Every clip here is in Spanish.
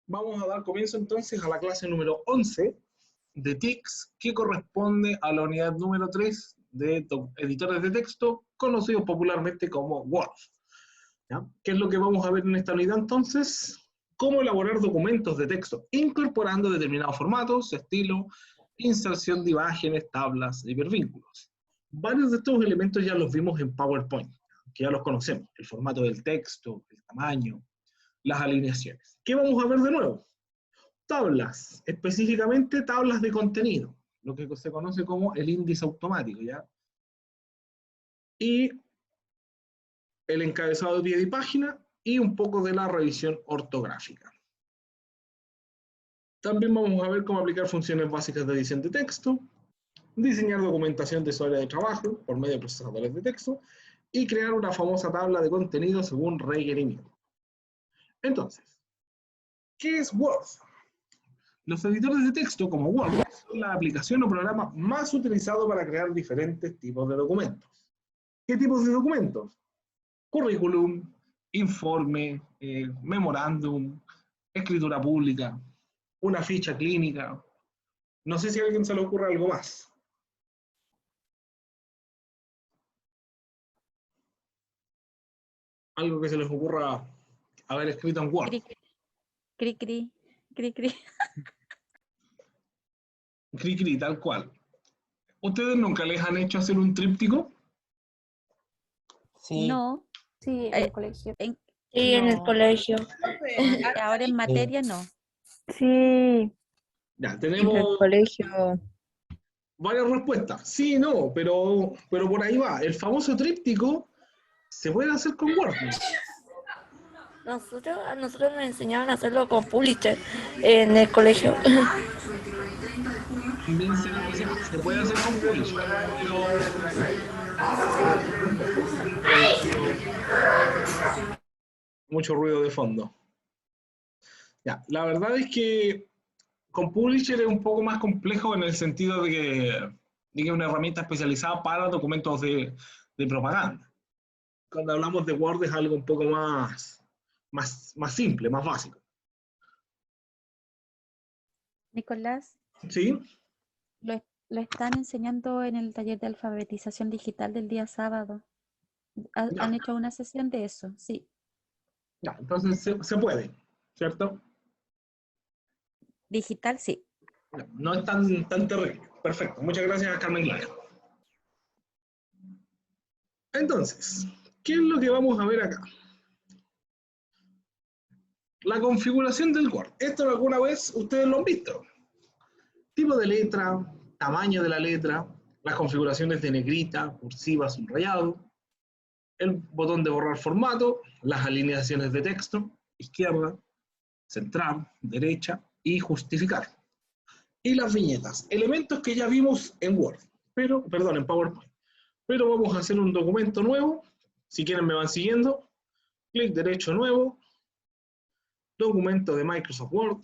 Vamos a dar comienzo entonces a la clase número 11 de TICS, que corresponde a la unidad número 3 de editores de texto, conocidos popularmente como Word. ¿Ya? ¿Qué es lo que vamos a ver en esta unidad entonces? Cómo elaborar documentos de texto, incorporando determinados formatos, estilo, inserción de imágenes, tablas, hipervínculos. Varios de estos elementos ya los vimos en PowerPoint, que ya los conocemos, el formato del texto, el tamaño, las alineaciones. ¿Qué vamos a ver de nuevo? Tablas, específicamente tablas de contenido, lo que se conoce como el índice automático, ¿ya? Y el encabezado de pie de página y un poco de la revisión ortográfica. También vamos a ver cómo aplicar funciones básicas de edición de texto, diseñar documentación de su área de trabajo por medio de procesadores de texto y crear una famosa tabla de contenido según requerimiento. Entonces, ¿qué es Word? Los editores de texto, como Word, son la aplicación o programa más utilizado para crear diferentes tipos de documentos. ¿Qué tipos de documentos? Currículum, informe, memorándum, escritura pública, una ficha clínica. No sé si a alguien se le ocurre algo más. Algo que se les ocurra haber escrito en Word. Cri, cri, cri, cri. Cri, cri, tal cual. ¿Ustedes nunca les han hecho hacer un tríptico? Sí. No. Sí, en el colegio. En, Sí, no. en el colegio. Ahora en materia no. Sí, Ya, en tenemos el colegio. varias respuestas. Sí, no, pero por ahí va. El famoso tríptico se puede hacer con Word. A nosotros nos enseñaban a hacerlo con Publisher en el colegio. También se puede hacer con Publisher, pero mucho ruido de fondo. Ya, la verdad es que con Publisher es un poco más complejo en el sentido de que es una herramienta especializada para documentos de propaganda. Cuando hablamos de Word es algo un poco más simple, más básico. Nicolás, ¿Sí? lo están enseñando en el taller de alfabetización digital del día sábado. Han hecho una sesión de eso, sí. Ya, entonces se puede, ¿cierto? Digital, sí. No es tan terrible. Perfecto. Muchas gracias, Carmen Clara. Entonces, ¿qué es lo que vamos a ver acá? La configuración del Word. Esto alguna vez ustedes lo han visto. Tipo de letra, tamaño de la letra, las configuraciones de negrita, cursiva, subrayado, el botón de borrar formato, las alineaciones de texto, izquierda, central, derecha y justificar. Y las viñetas, elementos que ya vimos en Word, en PowerPoint. Pero vamos a hacer un documento nuevo. Si quieren me van siguiendo. Clic derecho nuevo, documento de Microsoft Word,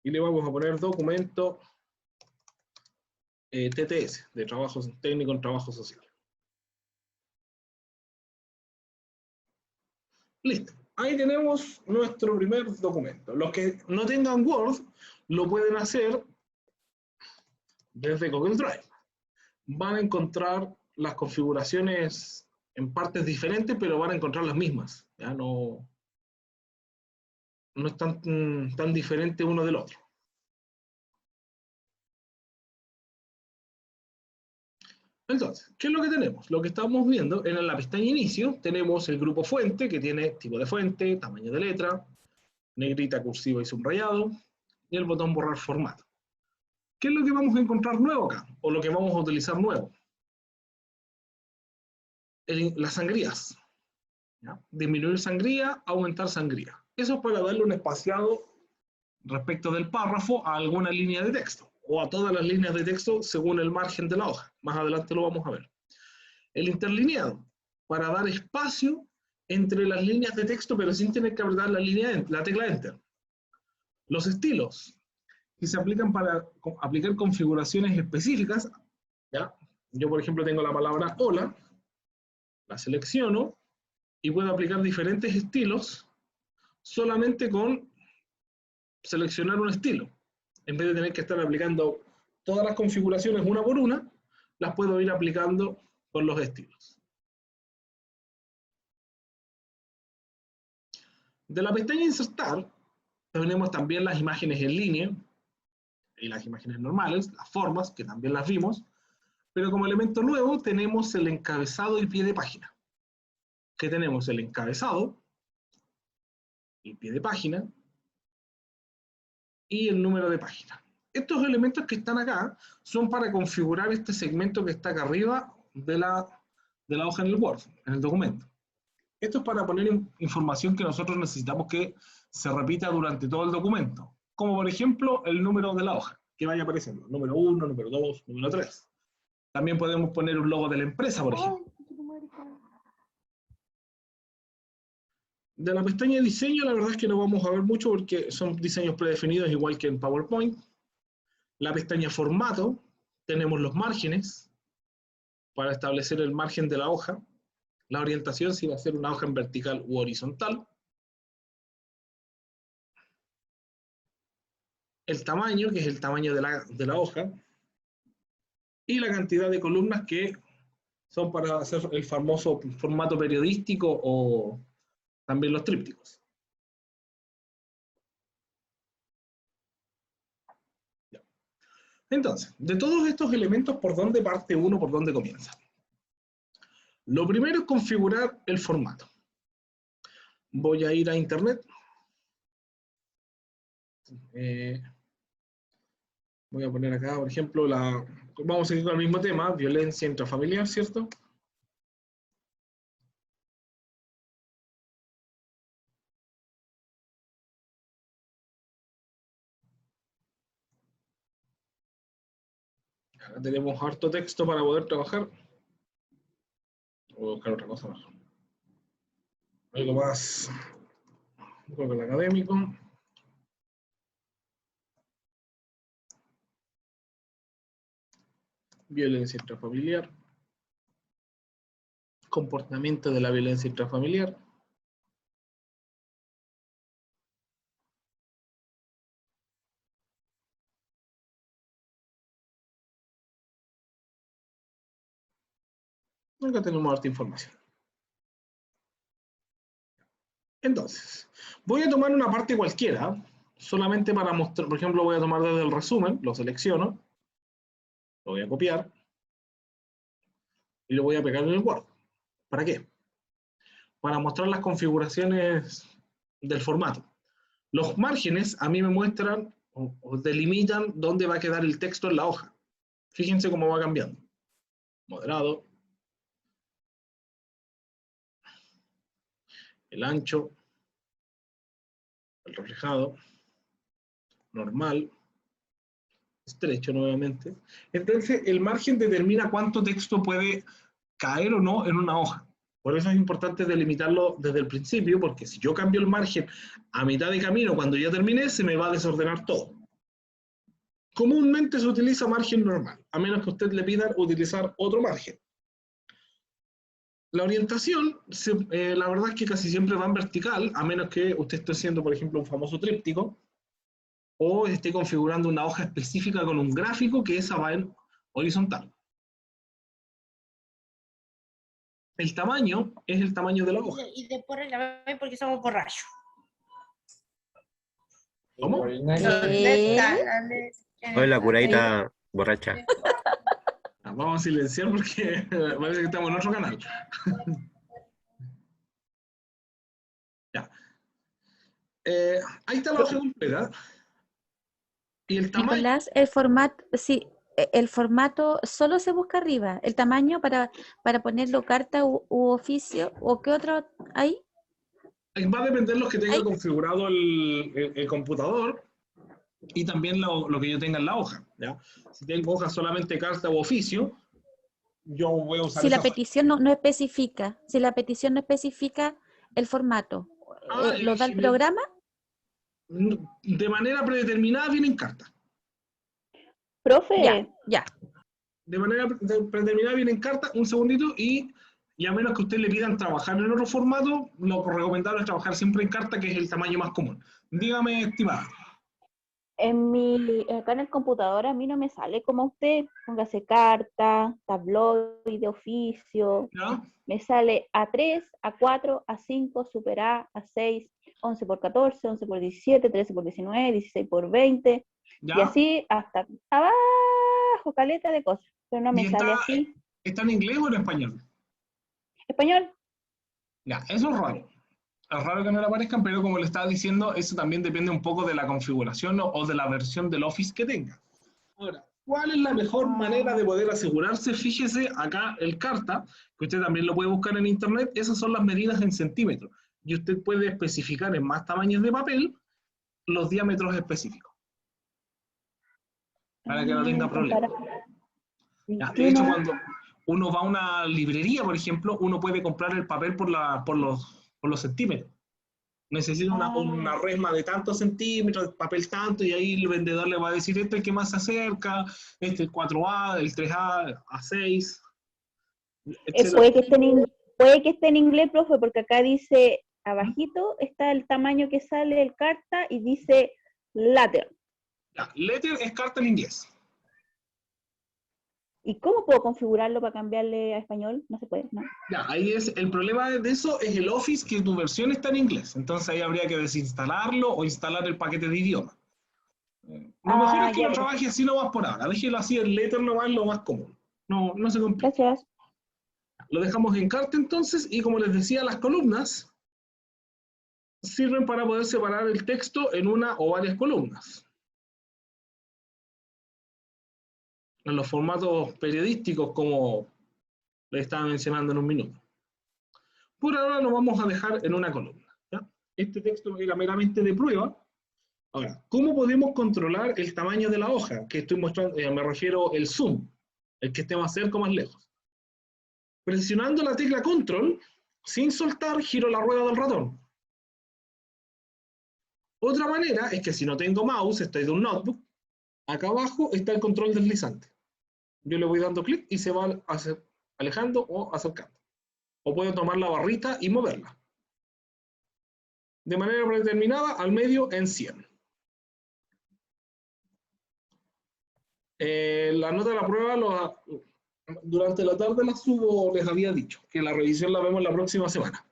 y le vamos a poner documento TTS, de trabajo técnico en trabajo social. Listo. Ahí tenemos nuestro primer documento. Los que no tengan Word lo pueden hacer desde Google Drive. Van a encontrar las configuraciones en partes diferentes, pero van a encontrar las mismas. Ya no es tan diferente uno del otro. Entonces, ¿qué es lo que tenemos? Lo que estamos viendo en la pestaña inicio, tenemos el grupo fuente, que tiene tipo de fuente, tamaño de letra, negrita, cursiva y subrayado, y el botón borrar formato. ¿Qué es lo que vamos a encontrar nuevo acá? O lo que vamos a utilizar nuevo. Las sangrías. ¿Ya? Disminuir sangría, aumentar sangría. Eso es para darle un espaciado respecto del párrafo a alguna línea de texto, o a todas las líneas de texto según el margen de la hoja. Más adelante lo vamos a ver. El interlineado, para dar espacio entre las líneas de texto, pero sin tener que apretar la tecla Enter. Los estilos, que se aplican para aplicar configuraciones específicas. ¿Ya? Yo, por ejemplo, tengo la palabra hola, la selecciono, y puedo aplicar diferentes estilos solamente con seleccionar un estilo. En vez de tener que estar aplicando todas las configuraciones una por una, las puedo ir aplicando con los estilos. De la pestaña Insertar, tenemos también las imágenes en línea, y las imágenes normales, las formas, que también las vimos, pero como elemento nuevo tenemos el encabezado y pie de página. Que tenemos el encabezado, el pie de página, y el número de página. Estos elementos que están acá son para configurar este segmento que está acá arriba de la hoja en el Word, en el documento. Esto es para poner información que nosotros necesitamos que se repita durante todo el documento, como por ejemplo el número de la hoja, que vaya apareciendo, número 1, número 2, número 3. También podemos poner un logo de la empresa, por ejemplo. De la pestaña de diseño, la verdad es que no vamos a ver mucho porque son diseños predefinidos igual que en PowerPoint. La pestaña formato, tenemos los márgenes para establecer el margen de la hoja. La orientación, si va a ser una hoja en vertical u horizontal. El tamaño, que es el tamaño de la hoja. Y la cantidad de columnas que son para hacer el famoso formato periodístico o también los trípticos. Ya. Entonces, de todos estos elementos, ¿por dónde parte uno? ¿Por dónde comienza? Lo primero es configurar el formato. Voy a ir a internet. Voy a poner acá, por ejemplo, vamos a seguir con el mismo tema, violencia intrafamiliar, ¿cierto? Acá tenemos harto texto para poder trabajar. Voy a buscar otra cosa mejor. Algo más con el académico. Violencia intrafamiliar. Comportamiento de la violencia intrafamiliar. Acá tenemos harta información. Entonces, voy a tomar una parte cualquiera, solamente para mostrar, por ejemplo, voy a tomar desde el resumen, lo selecciono, lo voy a copiar, y lo voy a pegar en el Word. ¿Para qué? Para mostrar las configuraciones del formato. Los márgenes a mí me muestran o delimitan dónde va a quedar el texto en la hoja. Fíjense cómo va cambiando. Moderado. El ancho. El reflejado. Normal. Estrecho nuevamente. Entonces el margen determina cuánto texto puede caer o no en una hoja. Por eso es importante delimitarlo desde el principio, porque si yo cambio el margen a mitad de camino, cuando ya termine, se me va a desordenar todo. Comúnmente se utiliza margen normal, a menos que usted le pida utilizar otro margen. La orientación, la verdad es que casi siempre va en vertical, a menos que usted esté haciendo, por ejemplo, un famoso tríptico, o esté configurando una hoja específica con un gráfico que esa va en horizontal. El tamaño es el tamaño de la hoja. Y después reclamé porque somos borrachos. ¿Cómo? Hoy la curadita borracha. Vamos a silenciar porque parece que estamos en otro canal. Ya. Ahí está la hoja completa. Y el tamaño. Nicolás, el formato, sí, el formato solo se busca arriba. El tamaño para ponerlo carta u oficio, ¿o qué otro hay? Va a depender los que tenga configurado el computador y también lo que yo tenga en la hoja, ¿ya? Si tengo hoja solamente carta u oficio, yo voy a usar Si la esa hoja. petición no especifica, si la petición no especifica el formato, ¿lo da el programa? De manera predeterminada viene en carta. Profe. Ya. De manera predeterminada viene en carta, un segundito, y a menos que usted le pidan trabajar en otro formato, lo recomendable es trabajar siempre en carta, que es el tamaño más común. Dígame, estimada. Acá en el computador a mí no me sale como a usted. Póngase carta, tabloide, oficio. ¿Ya? Me sale A3, A4, A5, Super A, A6, 11 por 14, 11 por 17, 13 por 19, 16 por 20. ¿Ya? Y así hasta abajo, caleta de cosas. Pero no ¿Y me sale así. está en inglés o en español? Español. Ya, eso es raro. Es raro que no le aparezcan, pero como le estaba diciendo, eso también depende un poco de la configuración o de la versión del Office que tenga. Ahora, ¿cuál es la mejor manera de poder asegurarse? Fíjese acá el carta, que usted también lo puede buscar en internet, esas son las medidas en centímetros. Y usted puede especificar en más tamaños de papel los diámetros específicos, para que no tenga problema. Ya, de hecho, 21. cuando uno va a una librería, por ejemplo, uno puede comprar el papel por los centímetros. Necesita una resma de tantos centímetros, papel tanto, y ahí el vendedor le va a decir, este es el que más se acerca, este es el 4A, el 3A, A6, etc. Puede que esté en inglés, profe, porque acá dice, abajito está el tamaño que sale el carta y dice letter. Ya, letter es carta en inglés. ¿Y cómo puedo configurarlo para cambiarle a español? No se puede, ¿no? Ya, ahí es, el problema de eso es el Office, que tu versión está en inglés. Entonces ahí habría que desinstalarlo o instalar el paquete de idioma. Lo mejor es que ya, lo trabaje así nomás por ahora. Déjelo así, el letter nomás, lo más común. No se complica. gracias. Lo dejamos en carta entonces, y como les decía, las columnas sirven para poder separar el texto en una o varias columnas. En los formatos periodísticos, como les estaba mencionando en un minuto. Por ahora lo vamos a dejar en una columna, ¿ya? Este texto era meramente de prueba. Ahora, ¿cómo podemos controlar el tamaño de la hoja? Que estoy mostrando, me refiero el zoom, el que esté más cerca o más lejos. Presionando la tecla control, sin soltar, giro la rueda del ratón. Otra manera es que si no tengo mouse, estoy de un notebook, acá abajo está el control deslizante. Yo le voy dando clic y se va alejando o acercando. O puedo tomar la barrita y moverla. De manera predeterminada, al medio en 100. La nota de la prueba durante la tarde la subo, les había dicho, que la revisión la vemos la próxima semana.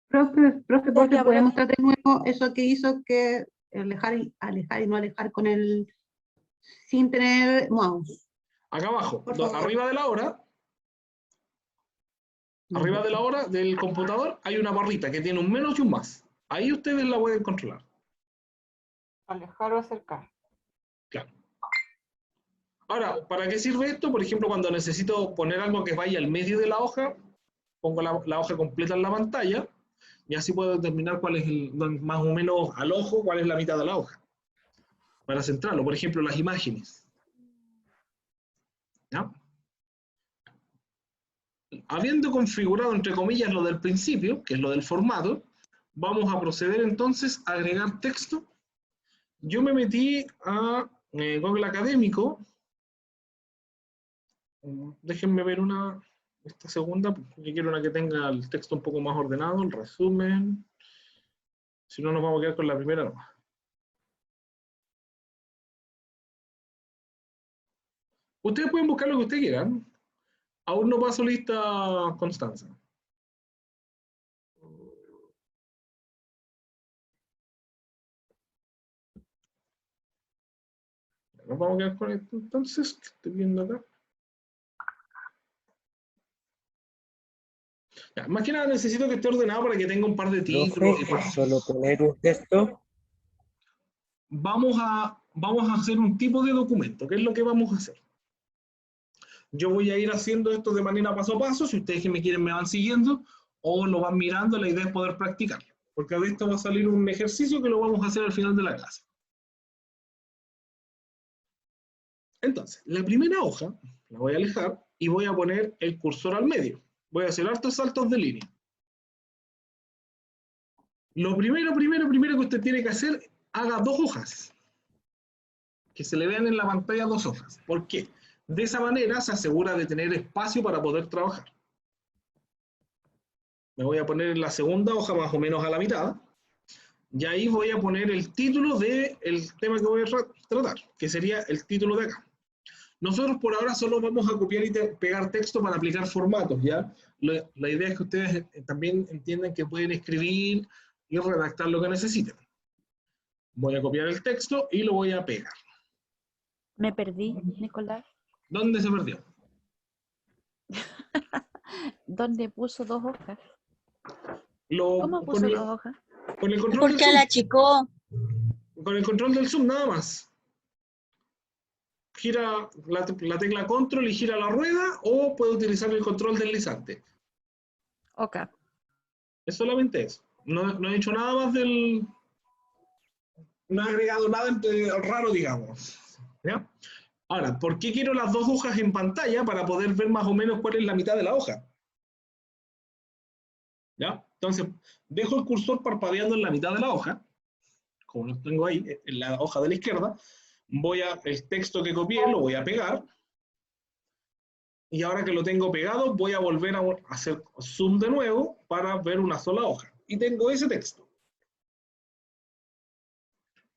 Profe, Ya, ¿puede profe. mostrar de nuevo eso que hizo que alejar y no alejar con el sin tener mouse? Acá abajo, Por favor. arriba de la hora del computador hay una barrita que tiene un menos y un más. Ahí ustedes la pueden controlar. Alejar o acercar. Claro. Ahora, ¿para qué sirve esto? Por ejemplo, cuando necesito poner algo que vaya al medio de la hoja, pongo la hoja completa en la pantalla y así puedo determinar cuál es más o menos al ojo, cuál es la mitad de la hoja. Para centrarlo, por ejemplo, las imágenes. ¿Ya? Habiendo configurado, entre comillas, lo del principio, que es lo del formato, vamos a proceder entonces a agregar texto. Yo me metí a Google Académico. Déjenme ver esta segunda, porque quiero una que tenga el texto un poco más ordenado, el resumen. Si no, nos vamos a quedar con la primera nomás. Ustedes pueden buscar lo que ustedes quieran. Aún no paso lista, Constanza. Nos vamos a quedar con esto entonces, que estoy viendo acá. Ya, más que nada necesito que esté ordenado para que tenga un par de títulos. Profe, solo poner un texto. Vamos a hacer un tipo de documento. ¿Qué es lo que vamos a hacer? Yo voy a ir haciendo esto de manera paso a paso. Si ustedes que me quieren me van siguiendo o lo van mirando, la idea es poder practicarlo. Porque de esto va a salir un ejercicio que lo vamos a hacer al final de la clase. Entonces, la primera hoja la voy a alejar y voy a poner el cursor al medio. Voy a hacer hartos saltos de línea. Lo primero que usted tiene que hacer, haga dos hojas. Que se le vean en la pantalla dos hojas. ¿Por qué? De esa manera se asegura de tener espacio para poder trabajar. Me voy a poner en la segunda hoja más o menos a la mitad. Y ahí voy a poner el título del tema que voy a tratar, que sería el título de acá. Nosotros por ahora solo vamos a copiar y pegar texto para aplicar formatos, ¿ya? La idea es que ustedes también entiendan que pueden escribir y redactar lo que necesiten. Voy a copiar el texto y lo voy a pegar. Me perdí, Nicolás. ¿Dónde se perdió? ¿Dónde puso 2 hojas? ¿Cómo Con puso 2 hojas? el control del Porque Zoom. la achicó. Con el control del Zoom nada más. Gira la tecla control y gira la rueda, o puede utilizar el control deslizante. Ok. Es solamente eso. No he hecho nada más del... No he agregado nada raro, digamos. ¿Ya? Ahora, ¿por qué quiero las 2 hojas en pantalla? Para poder ver más o menos cuál es la mitad de la hoja. ¿Ya? Entonces, dejo el cursor parpadeando en la mitad de la hoja, como lo tengo ahí, en la hoja de la izquierda. El texto que copié lo voy a pegar. Y ahora que lo tengo pegado, voy a volver a hacer zoom de nuevo para ver una sola hoja. Y tengo ese texto,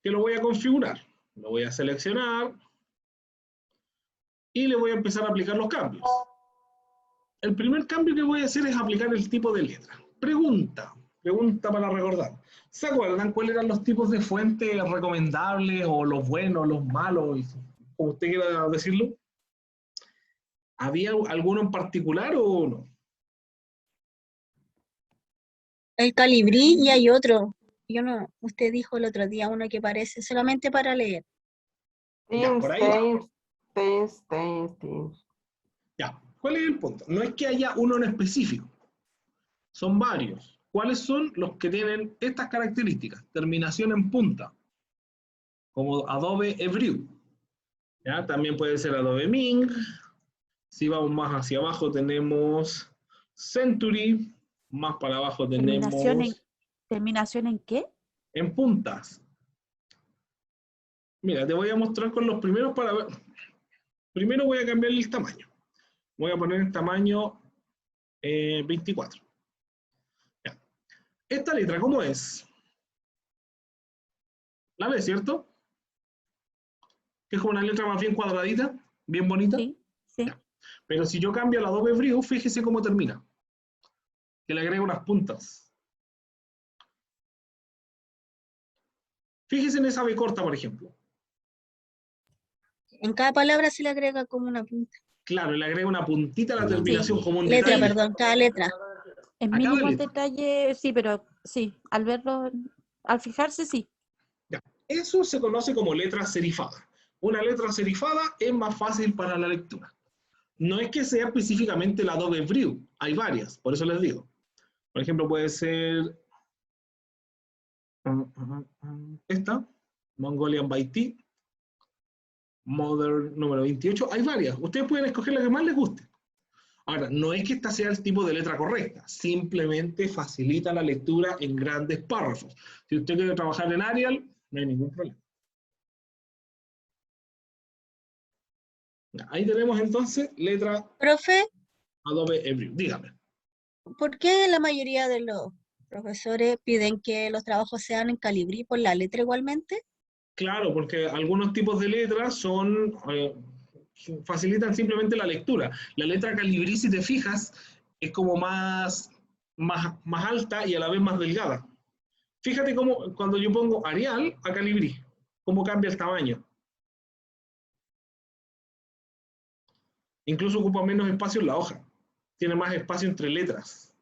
que lo voy a configurar. Lo voy a seleccionar y le voy a empezar a aplicar los cambios. El primer cambio que voy a hacer es aplicar el tipo de letra. Pregunta para recordar. ¿Se acuerdan cuáles eran los tipos de fuentes recomendables, o los buenos, los malos, como usted quiera decirlo? ¿Había alguno en particular o no? El Calibrí y hay otro. Yo no, usted dijo el otro día uno que parece solamente para leer. Ya, por ahí va. Teams. Ya, ¿cuál es el punto? No es que haya uno en específico, son varios. ¿Cuáles son los que tienen estas características? Terminación en punta, como Adobe Ebrew. ¿Ya? También puede ser Adobe Ming. Si vamos más hacia abajo tenemos Century, más para abajo tenemos... ¿Terminación en qué? En puntas. Mira, te voy a mostrar con los primeros para ver. Primero voy a cambiar el tamaño. Voy a poner el tamaño 24. Ya. Esta letra, ¿cómo es? ¿La ves, cierto? Que es como una letra más bien cuadradita, bien bonita. Sí, sí. Ya. Pero si yo cambio la Adobe Brew, fíjese cómo termina. Que le agrego unas puntas. Fíjese en esa B corta, por ejemplo. En cada palabra se le agrega como una punta. Claro, le agrega una puntita a la terminación, como un Letra, detalle. perdón, cada letra. En A cada mínimo letra. detalle, sí, pero sí, al verlo, al fijarse, sí. Ya. Eso se conoce como letra serifada. Una letra serifada es más fácil para la lectura. No es que sea específicamente la Adobe Brew, hay varias, por eso les digo. Por ejemplo, puede ser esta, Mongolian by T, Modern número 28, hay varias. Ustedes pueden escoger la que más les guste. Ahora, no es que esta sea el tipo de letra correcta, simplemente facilita la lectura en grandes párrafos. Si usted quiere trabajar en Arial, no hay ningún problema. Ahí tenemos entonces letra Profe, Adobe Ebrew. Dígame. ¿por qué la mayoría de los profesores piden que los trabajos sean en Calibrí por la letra igualmente? Claro, porque algunos tipos de letras facilitan simplemente la lectura. La letra Calibrí, si te fijas, es como más alta y a la vez más delgada. Fíjate cómo cuando yo pongo Arial a Calibrí, cómo cambia el tamaño. Incluso ocupa menos espacio en la hoja. Tiene más espacio entre letras.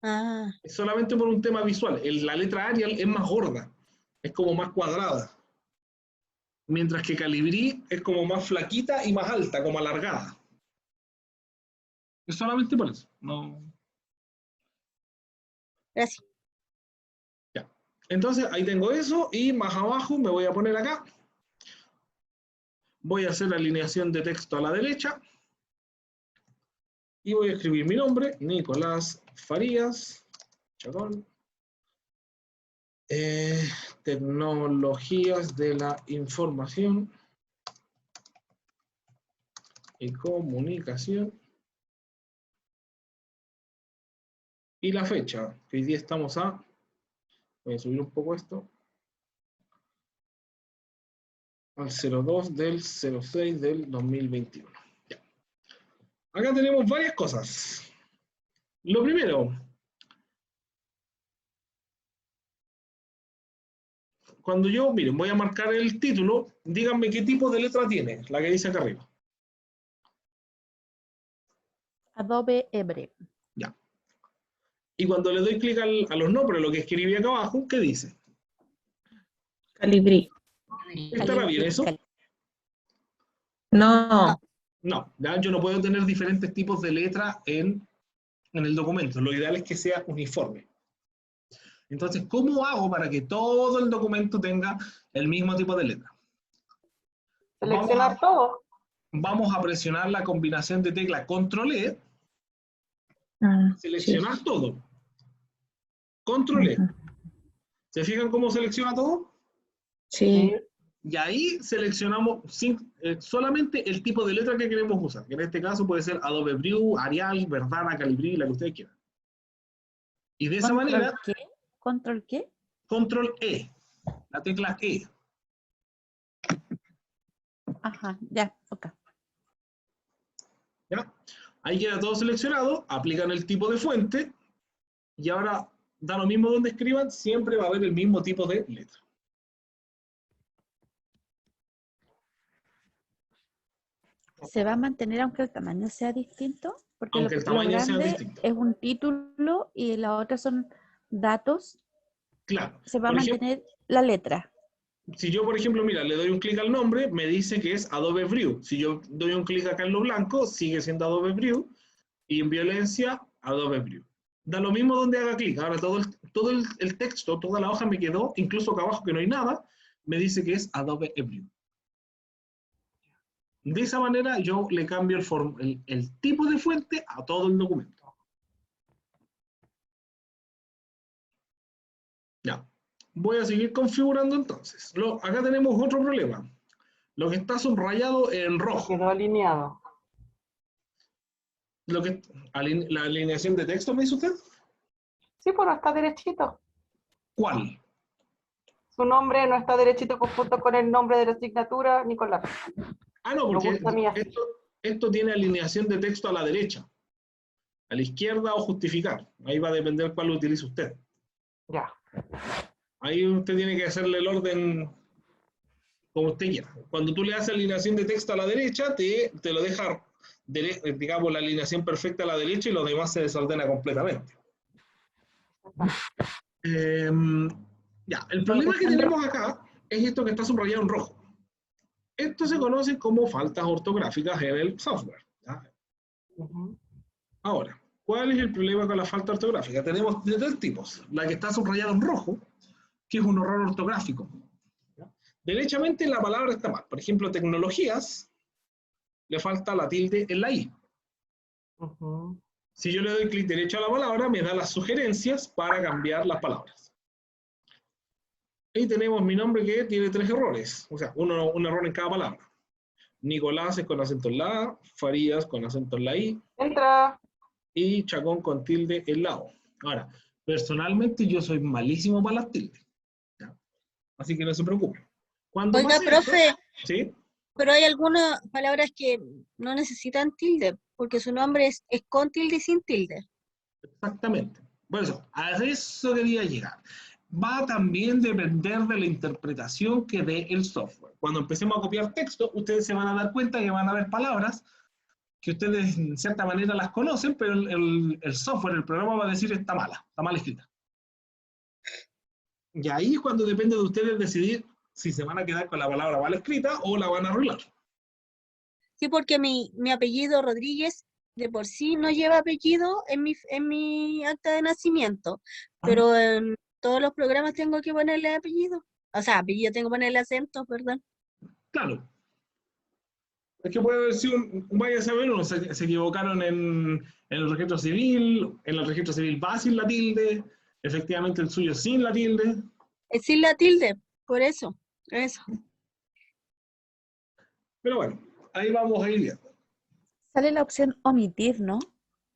Ah, Es solamente por un tema visual. La letra Arial es más gorda, es como más cuadrada. Mientras que Calibrí es como más flaquita y más alta, como alargada. Es solamente por eso. No. gracias. Ya. Entonces ahí tengo eso, y más abajo me voy a poner acá. Voy a hacer alineación de texto a la derecha. Y voy a escribir mi nombre, Nicolás Farías. Chacón. Tecnologías de la información y comunicación. y la fecha, que hoy día estamos a... Voy a subir un poco esto. Al 02 del 06 del 2021. Ya. Acá tenemos varias cosas. Lo primero, cuando yo, miren, voy a marcar el título, díganme qué tipo de letra tiene, la que dice acá arriba. Adobe Ebre. Ya. Y cuando le doy clic a los nombres, lo que escribí acá abajo, ¿qué dice? Calibrí. ¿Estará bien eso? No. No, ya yo no puedo tener diferentes tipos de letras en el documento. Lo ideal es que sea uniforme. Entonces, ¿cómo hago para que todo el documento tenga el mismo tipo de letra? Seleccionar todo. Vamos a presionar la combinación de tecla Control E, seleccionar todo. Control E. ¿Se fijan cómo selecciona todo? Sí. Y ahí seleccionamos solamente el tipo de letra que queremos usar. En este caso puede ser Adobe Brew, Arial, Verdana, Calibri, la que ustedes quieran. Y de esa manera... ¿Qué? ¿Control qué? Control E. La tecla E. Ajá, ya, ok. ¿Ya? Ahí queda todo seleccionado, aplican el tipo de fuente y ahora da lo mismo donde escriban, siempre va a haber el mismo tipo de letra. ¿Se va a mantener aunque el tamaño sea distinto? Porque Aunque el tamaño sea grande distinto. es un título y la otra son datos. Claro. Se va a Por ejemplo, mantener la letra. si yo, por ejemplo, mira, le doy un clic al nombre, me dice que es Adobe Brew. Si yo doy un clic acá en lo blanco, sigue siendo Adobe Brew. Y en violencia, Adobe Brew. Da lo mismo donde haga clic. Ahora todo el texto, toda la hoja me quedó, incluso acá abajo que no hay nada, me dice que es Adobe Brew. De esa manera yo le cambio el tipo de fuente a todo el documento. Ya. Voy a seguir configurando entonces. Acá tenemos otro problema. Lo que está subrayado en rojo. Quedó alineado. La alineación de texto, ¿me dice usted? Sí, pues no está derechito. ¿Cuál? Su nombre no está derechito junto con el nombre de la asignatura ni con la... Ah, no, Me porque gusta a mí así. esto tiene alineación de texto a la derecha. A la izquierda o justificar. Ahí va a depender cuál utilice usted. Ya. Ahí usted tiene que hacerle el orden como usted quiera. Cuando tú le haces alineación de texto a la derecha, te lo deja, digamos, la alineación perfecta a la derecha y lo demás se desordena completamente. Ya, el problema que tenemos acá es esto que está subrayado en rojo. Esto se conoce como faltas ortográficas en el software. ¿Ya? Ahora, ¿cuál es el problema con la falta ortográfica? Tenemos de tres tipos. La que está subrayada en rojo, que es un error ortográfico. ¿Ya? Derechamente la palabra está mal. Por ejemplo, tecnologías, le falta la tilde en la I. Si yo le doy clic derecho a la palabra, me da las sugerencias para cambiar las palabras. Ahí tenemos mi nombre que tiene tres errores. O sea, un error en cada palabra. Nicolás es con acento en la A, Farías con acento en la I. Entra. Y Chacón con tilde en la O. Ahora, personalmente yo soy malísimo para las tildes. ¿Ya? Así que no se preocupe. Oiga, profe, ¿sí? pero hay algunas palabras que no necesitan tilde, porque su nombre es con tilde y sin tilde. Exactamente. Por eso, a eso quería llegar. Va a también depender de la interpretación que dé el software. Cuando empecemos a copiar texto, ustedes se van a dar cuenta que van a haber palabras que ustedes en cierta manera las conocen, pero el software, el programa va a decir está mal escrita. Y ahí es cuando depende de ustedes decidir si se van a quedar con la palabra mal escrita o la van a arreglar. Sí, porque mi apellido Rodríguez de por sí no lleva apellido en mi acta de nacimiento, pero en todos los programas tengo que ponerle apellido. O sea, apellido tengo que ponerle acento, perdón. Claro. Es que puede haber sido vaya a saber, uno se equivocaron en el registro civil, en el registro civil va sin la tilde, efectivamente el suyo sin la tilde. Es sin la tilde, por eso. Pero bueno, ahí vamos a ir viendo. Sale la opción omitir, ¿no?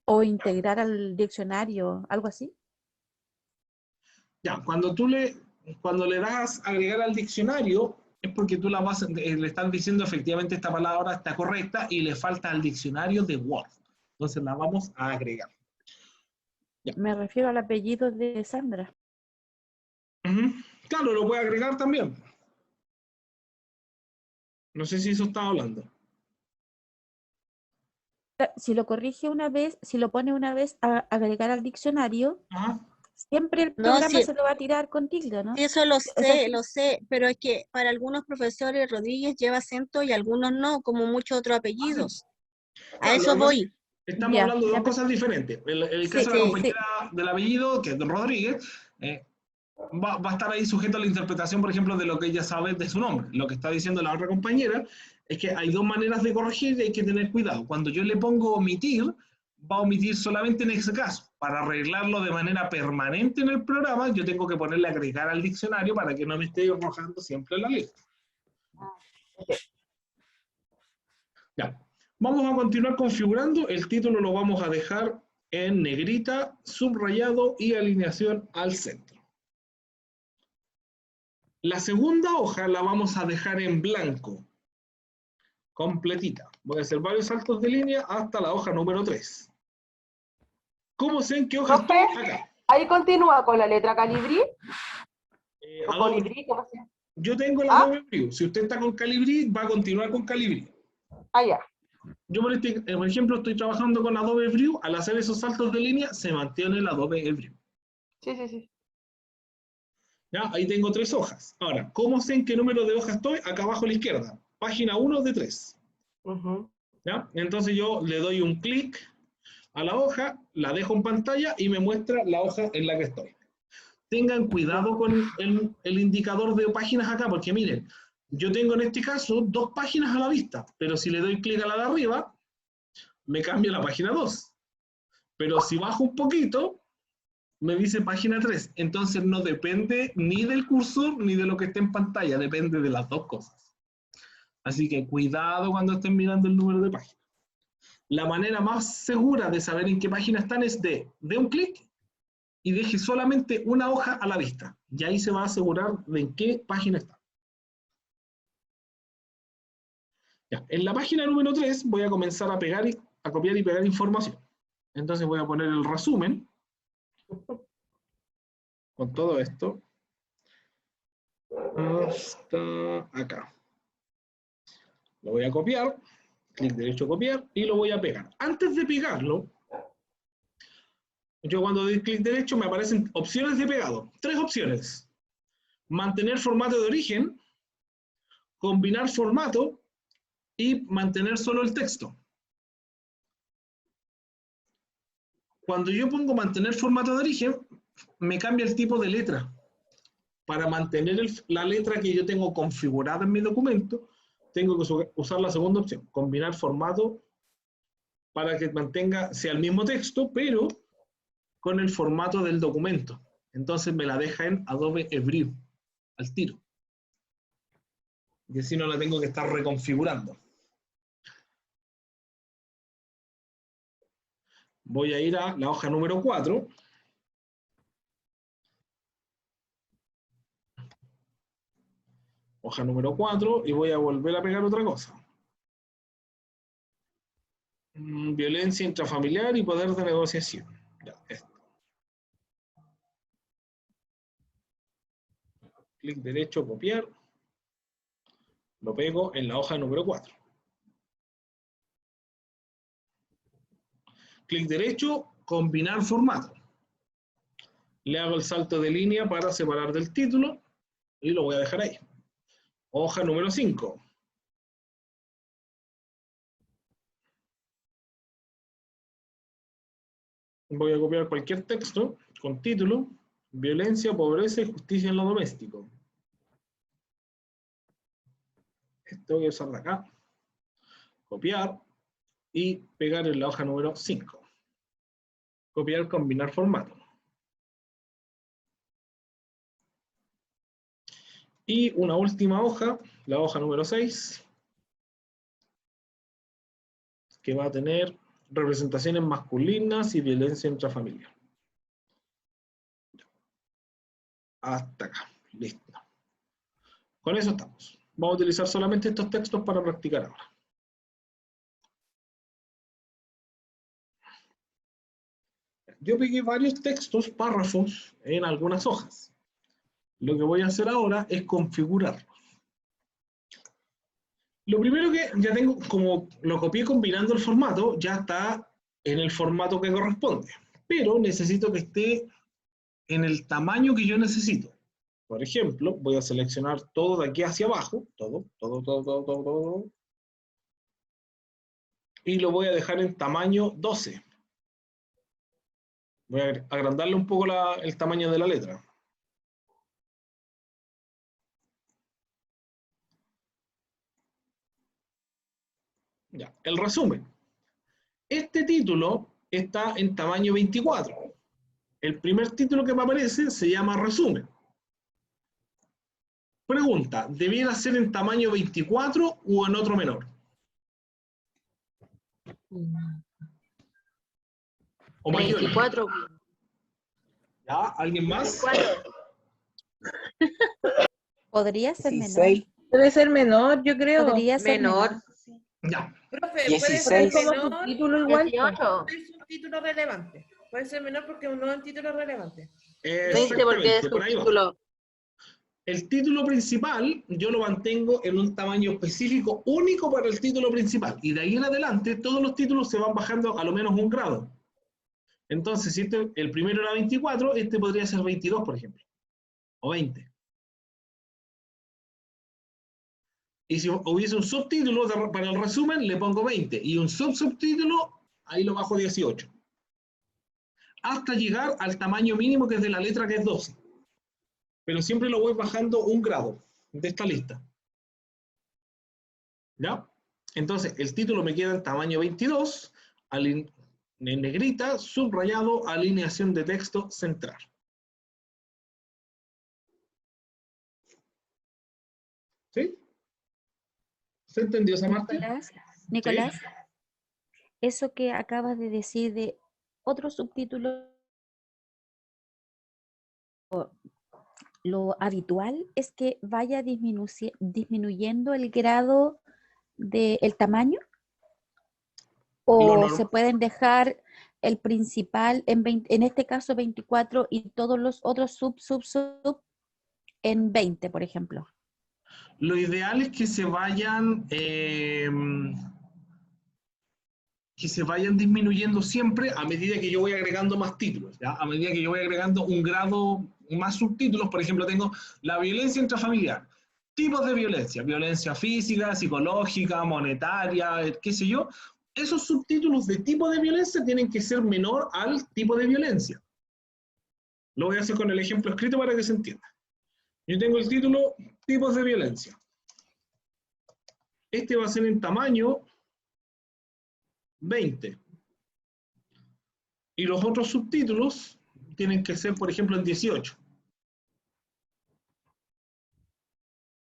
O integrar al diccionario, algo así. Ya, cuando le das agregar al diccionario, es porque tú le estás diciendo efectivamente esta palabra está correcta y le falta al diccionario de Word. Entonces la vamos a agregar. Me refiero al apellido de Sandra. Claro, lo puede agregar también. No sé si eso estaba hablando. Si lo corrige una vez, si lo pone una vez a agregar al diccionario, Ajá. siempre el No, programa sí, se lo va a tirar con tilde, ¿no? eso lo O sea, sé, pero es que para algunos profesores Rodríguez lleva acento y algunos no, como muchos otros apellidos. A Claro, eso voy. estamos Ya, hablando de ya, dos cosas diferentes. El Sí, caso de la sí. compañera del apellido, que es Rodríguez, va a estar ahí sujeto a la interpretación, por ejemplo, de lo que ella sabe de su nombre. Lo que está diciendo la otra compañera es que hay dos maneras de corregir y hay que tener cuidado. Cuando yo le pongo omitir, va a omitir solamente en ese caso. Para arreglarlo de manera permanente en el programa, yo tengo que ponerle agregar al diccionario para que no me esté arrojando siempre la lista. Ya. Vamos a continuar configurando. El título lo vamos a dejar en negrita, subrayado y alineación al centro. La segunda hoja la vamos a dejar en blanco, completita. Voy a hacer varios saltos de línea hasta la hoja número 3. ¿Cómo sé en qué hoja Profe, estoy? Acá. ahí continúa con la letra Calibri, o Adobe, Colibrí, ¿cómo se llama? yo tengo el ¿Ah? Adobe View. Si usted está con Calibri, va a continuar con Calibri. Ah, ya. Yo, por ejemplo, estoy trabajando con Adobe View. Al hacer esos saltos de línea, se mantiene el Adobe View. Sí, sí, sí. ¿Ya? Ahí tengo 3 hojas. Ahora, ¿cómo sé en qué número de hoja estoy? Acá abajo a la izquierda. Página 1 de 3. Ujú. ¿Ya? Entonces yo le doy un clic a la hoja, la dejo en pantalla y me muestra la hoja en la que estoy. Tengan cuidado con el indicador de páginas acá, porque miren, yo tengo en este caso 2 páginas a la vista, pero si le doy clic a la de arriba, me cambia la página 2. Pero si bajo un poquito, me dice página 3. Entonces no depende ni del cursor ni de lo que esté en pantalla, depende de las dos cosas. Así que cuidado cuando estén mirando el número de páginas. La manera más segura de saber en qué página están es de un clic y deje solamente una hoja a la vista. Y ahí se va a asegurar de en qué página está. Ya, en la página número 3 voy a comenzar a copiar y pegar información. Entonces voy a poner el resumen con todo esto hasta acá. Lo voy a copiar, clic derecho copiar y lo voy a pegar. Antes de pegarlo, yo cuando doy clic derecho me aparecen opciones de pegado. 3 opciones. Mantener formato de origen, combinar formato y mantener solo el texto. Cuando yo pongo mantener formato de origen, me cambia el tipo de letra. Para mantener la letra que yo tengo configurada en mi documento, tengo que usar la segunda opción, combinar formato para que sea el mismo texto, pero con el formato del documento. Entonces me la deja en Adobe View, al tiro. Y así no la tengo que estar reconfigurando. Voy a ir a la hoja número 4. Hoja número 4 y voy a volver a pegar otra cosa. Violencia intrafamiliar y poder de negociación. Ya, esto. Clic derecho, copiar. Lo pego en la hoja número 4. Clic derecho, combinar formato. Le hago el salto de línea para separar del título y lo voy a dejar ahí. Hoja número 5. Voy a copiar cualquier texto con título, violencia, pobreza y justicia en lo doméstico. Esto voy a usar de acá. Copiar y pegar en la hoja número 5. Copiar, combinar formato. Y una última hoja, la hoja número 6, que va a tener representaciones masculinas y violencia intrafamiliar. Hasta acá, listo. Con eso estamos. Vamos a utilizar solamente estos textos para practicar ahora. Yo pegué varios textos, párrafos, en algunas hojas. Lo que voy a hacer ahora es configurarlos. Lo primero que ya tengo, como lo copié combinando el formato, ya está en el formato que corresponde. Pero necesito que esté en el tamaño que yo necesito. Por ejemplo, voy a seleccionar todo de aquí hacia abajo, todo. Y lo voy a dejar en tamaño 12. Voy a agrandarle un poco el tamaño de la letra. Ya, el resumen. Este título está en tamaño 24. El primer título que me aparece se llama resumen. Pregunta, ¿debiera ser en tamaño 24 o en otro menor? ¿O mayor? 24. ¿Ya? ¿Alguien más? 24. Podría ser menor. 16. Debe ser menor, yo creo. Podría ser Menor. menor. Ya. Profe, puede 16. ser Como menor, subtítulo igual. 18. no es un título relevante. Puede ser menor porque no es un título relevante. 20 porque es Exactamente, por un ahí va. título. El título principal yo lo mantengo en un tamaño específico único para el título principal. Y de ahí en adelante todos los títulos se van bajando a lo menos un grado. Entonces, si el primero era 24, este podría ser 22, por ejemplo. O 20. Y si hubiese un subtítulo para el resumen, le pongo 20. Y un subtítulo, ahí lo bajo 18. Hasta llegar al tamaño mínimo que es de la letra, que es 12. Pero siempre lo voy bajando un grado de esta lista. ¿Ya? Entonces, el título me queda en tamaño 22, en negrita, subrayado, alineación de texto central. ¿Sí? ¿Se entendió esa parte? Nicolás, eso que acabas de decir de otro subtítulo, lo habitual es que vaya disminuyendo el grado del tamaño, o se pueden dejar el principal en este caso 24 y todos los otros sub en 20, por ejemplo. Lo ideal es que se vayan disminuyendo siempre a medida que yo voy agregando más títulos, ¿ya? A medida que yo voy agregando un grado, más subtítulos. Por ejemplo, tengo la violencia intrafamiliar, tipos de violencia, violencia física, psicológica, monetaria, qué sé yo. Esos subtítulos de tipo de violencia tienen que ser menor al tipo de violencia. Lo voy a hacer con el ejemplo escrito para que se entienda. Yo tengo el título tipos de violencia. Este va a ser en tamaño 20. Y los otros subtítulos tienen que ser, por ejemplo, en 18.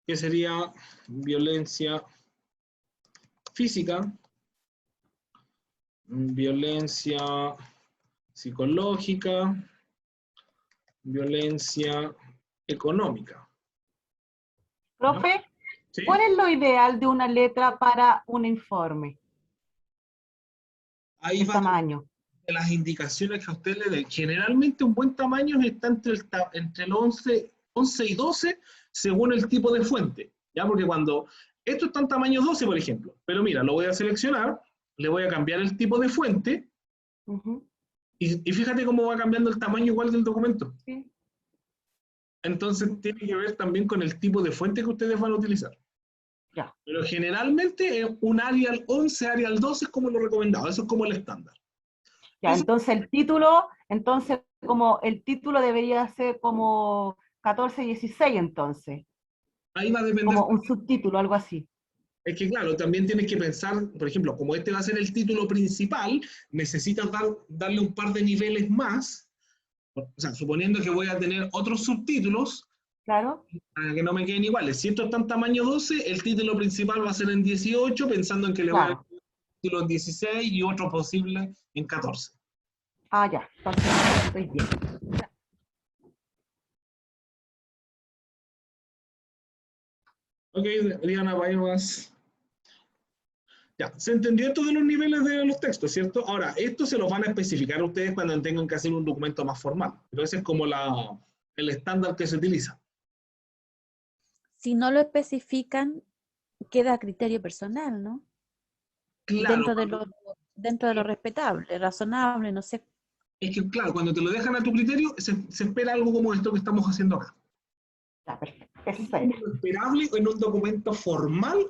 Que sería violencia física, violencia psicológica, violencia económica. Profe, ¿Sí? ¿cuál es lo ideal de una letra para un informe? Ahí ¿Qué va tamaño? las indicaciones que a usted le den. Generalmente un buen tamaño está entre el 11 y 12 según el tipo de fuente. ¿Ya? Porque cuando esto está en tamaño 12, por ejemplo, pero mira, lo voy a seleccionar, le voy a cambiar el tipo de fuente, y fíjate cómo va cambiando el tamaño igual del documento. Sí. Entonces tiene que ver también con el tipo de fuente que ustedes van a utilizar. Ya. Pero generalmente un Arial 11, Arial 12 es como lo recomendado, eso es como el estándar. Ya, Eso- entonces como el título debería ser como 14, 16 entonces, Ahí va a depender. como un subtítulo, algo así. Es que claro, también tienes que pensar, por ejemplo, como este va a ser el título principal, necesitas darle un par de niveles más, o sea, suponiendo que voy a tener otros subtítulos, Claro. para que no me queden iguales. Si esto está en tamaño 12, el título principal va a ser en 18, pensando en que le voy a Claro. título en 16 y otro posible en 14. Ah, ya. Entonces, estoy bien. Ok, Diana, vayamos. Ya, se entendió esto de los niveles de los textos, ¿cierto? Ahora, esto se los van a especificar ustedes cuando tengan que hacer un documento más formal. Pero ese es como el estándar que se utiliza. Si no lo especifican, queda a criterio personal, ¿no? Claro, Dentro de lo respetable, razonable, no sé. es que claro, cuando te lo dejan a tu criterio, se espera algo como esto que estamos haciendo acá. Ya, perfecto. Es como lo esperable en un documento formal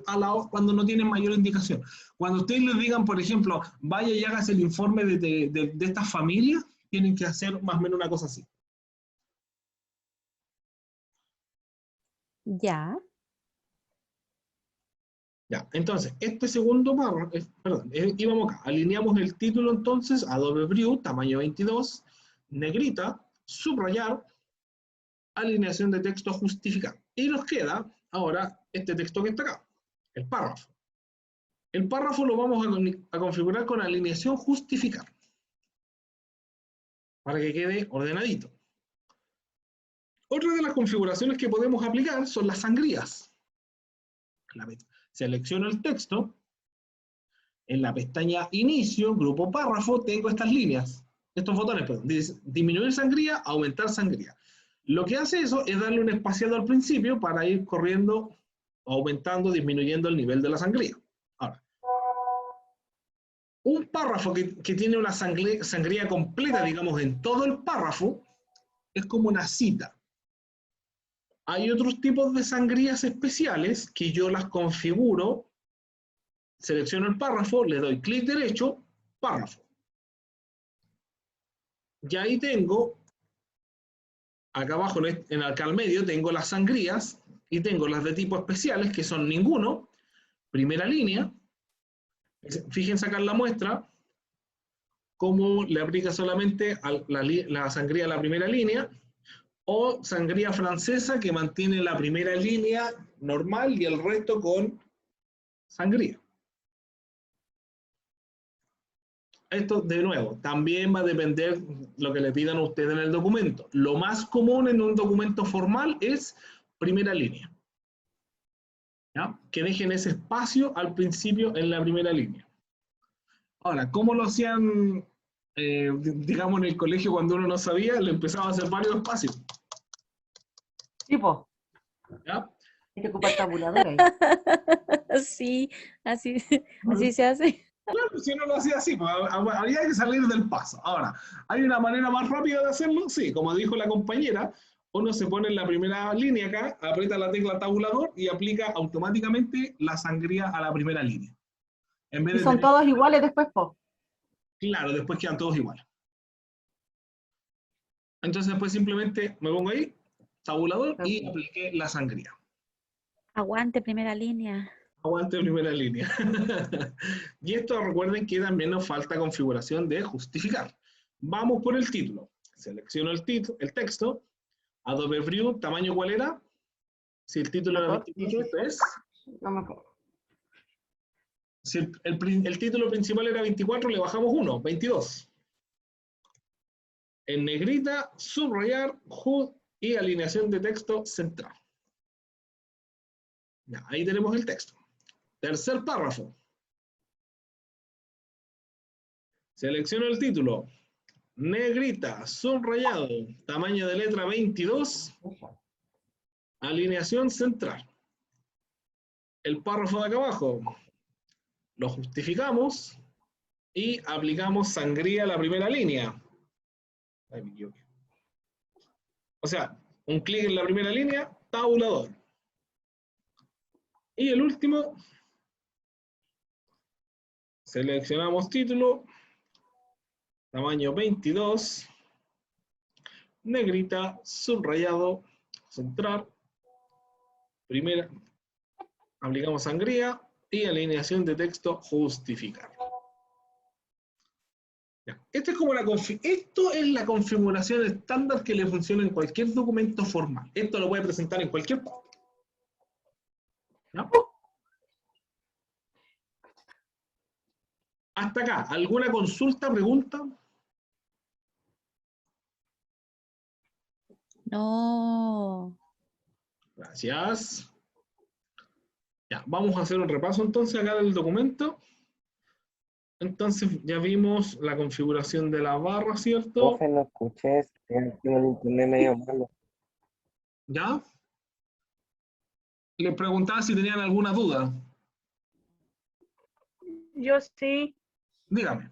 cuando no tienen mayor indicación. Cuando ustedes les digan, por ejemplo, vaya y hagas el informe de estas familias, tienen que hacer más o menos una cosa así. Ya. Ya, entonces, este segundo párrafo, perdón, íbamos acá, alineamos el título entonces, Adobe Brew, tamaño 22, negrita, subrayar, alineación de texto justificar. Y nos queda ahora este texto que está acá, el párrafo. El párrafo lo vamos a configurar con alineación justificar, para que quede ordenadito. Otra de las configuraciones que podemos aplicar son las sangrías. Selecciono el texto, en la pestaña inicio, grupo párrafo, tengo estas líneas, estos botones, perdón, disminuir sangría, aumentar sangría. Lo que hace eso es darle un espaciado al principio para ir corriendo, aumentando, disminuyendo el nivel de la sangría. Ahora, un párrafo que tiene una sangría completa, digamos, en todo el párrafo, es como una cita. Hay otros tipos de sangrías especiales que yo las configuro, selecciono el párrafo, le doy clic derecho, párrafo. Y ahí tengo, acá abajo, acá al medio, tengo las sangrías y tengo las de tipo especiales, que son ninguno, primera línea. Fíjense acá en la muestra, cómo le aplica solamente la sangría a la primera línea, o sangría francesa que mantiene la primera línea normal y el resto con sangría. Esto, de nuevo, también va a depender lo que le pidan a ustedes en el documento. Lo más común en un documento formal es primera línea. ¿Ya? Que dejen ese espacio al principio en la primera línea. Ahora, ¿cómo lo hacían, digamos, en el colegio cuando uno no sabía? Le empezaba a hacer varios espacios. Tipo, ¿Ya? hay que ocupar tabulador ahí. Sí, así se hace. Claro, si uno lo hacía así, pues, había que salir del paso. Ahora, ¿hay una manera más rápida de hacerlo? Sí, como dijo la compañera, uno se pone en la primera línea acá, aprieta la tecla tabulador y aplica automáticamente la sangría a la primera línea. En vez Y de son todos iguales después, po. Claro, después quedan todos iguales. Entonces después simplemente me pongo ahí, tabulador, y apliqué la sangría. Aguante, primera línea. Aguante primera línea. Y esto recuerden que también nos falta configuración de justificar. Vamos por el título. Selecciono el texto. Adobe Brew, ¿tamaño cuál era? Si el título era 24, esto es. No me acuerdo. Si el título principal era 24, le bajamos 1, 22. En negrita, subrayar, HUD y alineación de texto central. Ya, ahí tenemos el texto. Tercer párrafo. Selecciono el título. Negrita, subrayado, tamaño de letra 22, alineación central. El párrafo de acá abajo lo justificamos y aplicamos sangría a la primera línea. Ay, me equivoqué. O sea, un clic en la primera línea, tabulador. Y el último, seleccionamos título, tamaño 22, negrita, subrayado, central, primera, aplicamos sangría y alineación de texto justificar. Ya. Esto es la configuración estándar que le funciona en cualquier documento formal. Esto lo puede presentar en cualquier parte. ¿Ya? Hasta acá, ¿alguna consulta, pregunta? No. Gracias. Ya, vamos a hacer un repaso entonces acá del documento. Entonces ya vimos la configuración de la barra, ¿cierto? Profe, no escuché, tengo el internet medio malo. ¿Ya? Les preguntaba si tenían alguna duda. Yo sí. Dígame.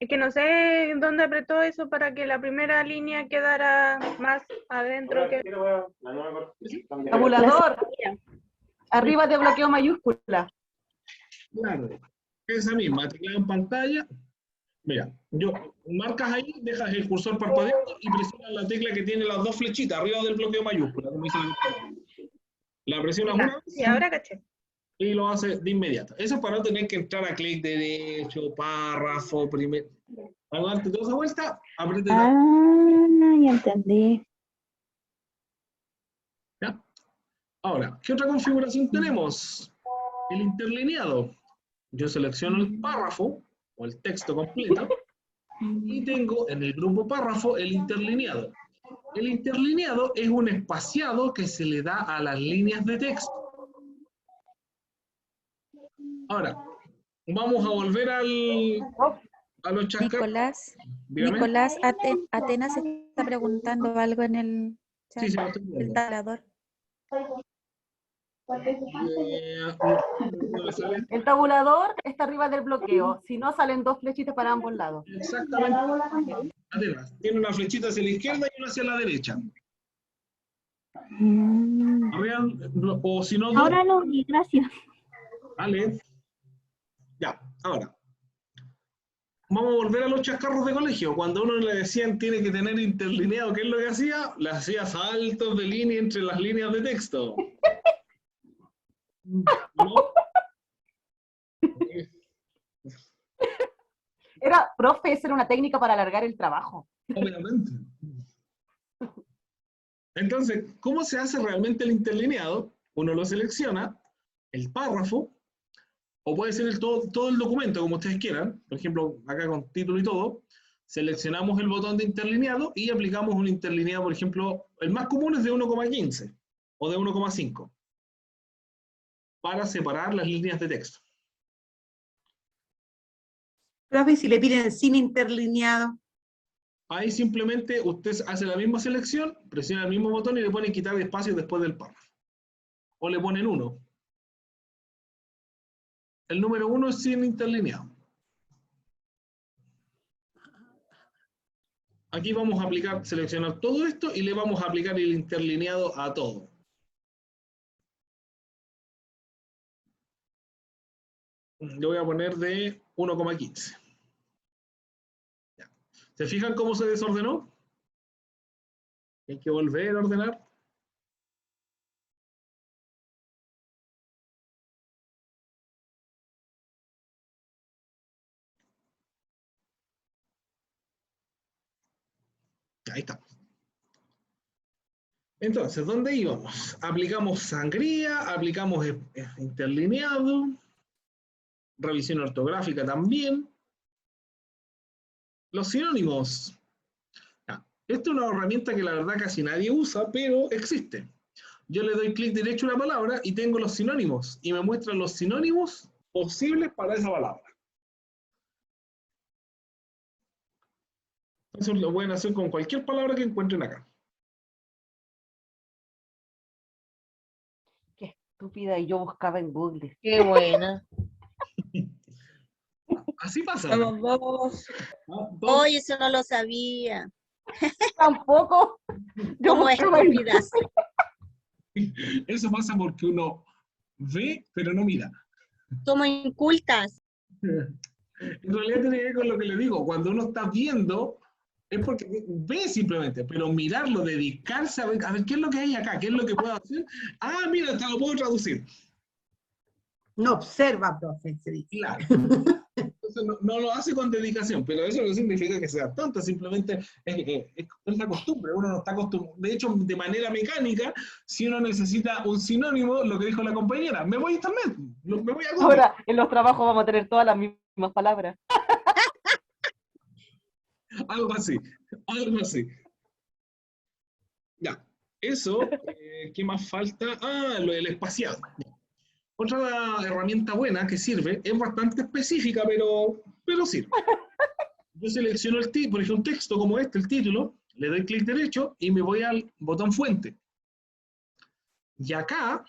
Es que no sé dónde apretó eso para que la primera línea quedara más adentro que... Tabulador. Arriba de bloqueo mayúscula. Claro. Esa misma, teclado en pantalla. Mira, marcas ahí, dejas el cursor parpadeando y presionas la tecla que tiene las dos flechitas arriba del bloqueo mayúscula, como dice la presionas Ya, una vez sí, ahora caché. y lo hace de inmediato. Eso es para no tener que entrar a clic derecho, párrafo, primero. Al darte toda esa vuelta, aprieta Ah, ya entendí. ¿ya? Ahora, ¿qué otra configuración tenemos? El interlineado. Yo selecciono el párrafo o el texto completo y tengo en el grupo párrafo el interlineado. El interlineado es un espaciado que se le da a las líneas de texto. Ahora, vamos a volver a los chascarros. Dígame. Nicolás Atenas está preguntando algo en el chat Sí, sí, lo estoy del viendo. tabulador. No me sale. El tabulador está arriba del bloqueo. Si no, salen dos flechitas para ambos lados. Exactamente. Atenas, tiene una flechita hacia la izquierda y una hacia la derecha. Arriba, o si no, Ahora lo vi, gracias. Vale. Ya, ahora. Vamos a volver a los chascarros de colegio. Cuando a uno le decían tiene que tener interlineado, ¿qué es lo que hacía? Le hacía saltos de línea entre las líneas de texto. ¿No? Profe, esa era una técnica para alargar el trabajo. Obviamente. Entonces, ¿cómo se hace realmente el interlineado? Uno lo selecciona, el párrafo, o puede ser todo el documento, como ustedes quieran. Por ejemplo, acá con título y todo. Seleccionamos el botón de interlineado y aplicamos un interlineado, por ejemplo, el más común es de 1,15 o de 1,5 para separar las líneas de texto. Profe, si le piden sin interlineado. Ahí simplemente usted hace la misma selección, presiona el mismo botón y le pone quitar espacio después del párrafo. O le ponen 1. El número 1 es sin interlineado. Aquí vamos a seleccionar todo esto y le vamos a aplicar el interlineado a todo. Yo voy a poner de 1,15. ¿Se fijan cómo se desordenó? Hay que volver a ordenar. Ahí está. Entonces, ¿dónde íbamos? Aplicamos sangría, aplicamos interlineado, revisión ortográfica también. Los sinónimos. Esta es una herramienta que la verdad casi nadie usa, pero existe. Yo le doy clic derecho a una palabra y tengo los sinónimos, y me muestran los sinónimos posibles para esa palabra. Eso lo pueden hacer con cualquier palabra que encuentren acá. Qué estúpida, y yo buscaba en Google. Qué buena. Así pasa. Vamos, vamos. Oye, eso no lo sabía. Tampoco. Yo ¿Cómo buscaba en estúpidas? Eso pasa porque uno ve, pero no mira. Somos incultas. En realidad tiene que ver con lo que le digo. Cuando uno está viendo, es porque ve simplemente, pero mirarlo, dedicarse a ver qué es lo que hay acá, qué es lo que puedo hacer. Ah, mira, hasta lo puedo traducir. No observa, profe, se dice. Claro. Entonces no lo hace con dedicación, pero eso no significa que sea tonta, simplemente es la costumbre. Uno no está acostumbrado. De hecho, de manera mecánica, si uno necesita un sinónimo, lo que dijo la compañera, me voy a internet, me voy a Google. Ahora, en los trabajos vamos a tener todas las mismas palabras. Algo así, algo así. Ya, eso, ¿qué más falta? Ah, lo del espaciado. Otra herramienta buena que sirve, es bastante específica, pero sirve. Yo selecciono por ejemplo, un texto como este, el título, le doy clic derecho y me voy al botón fuente. Y acá,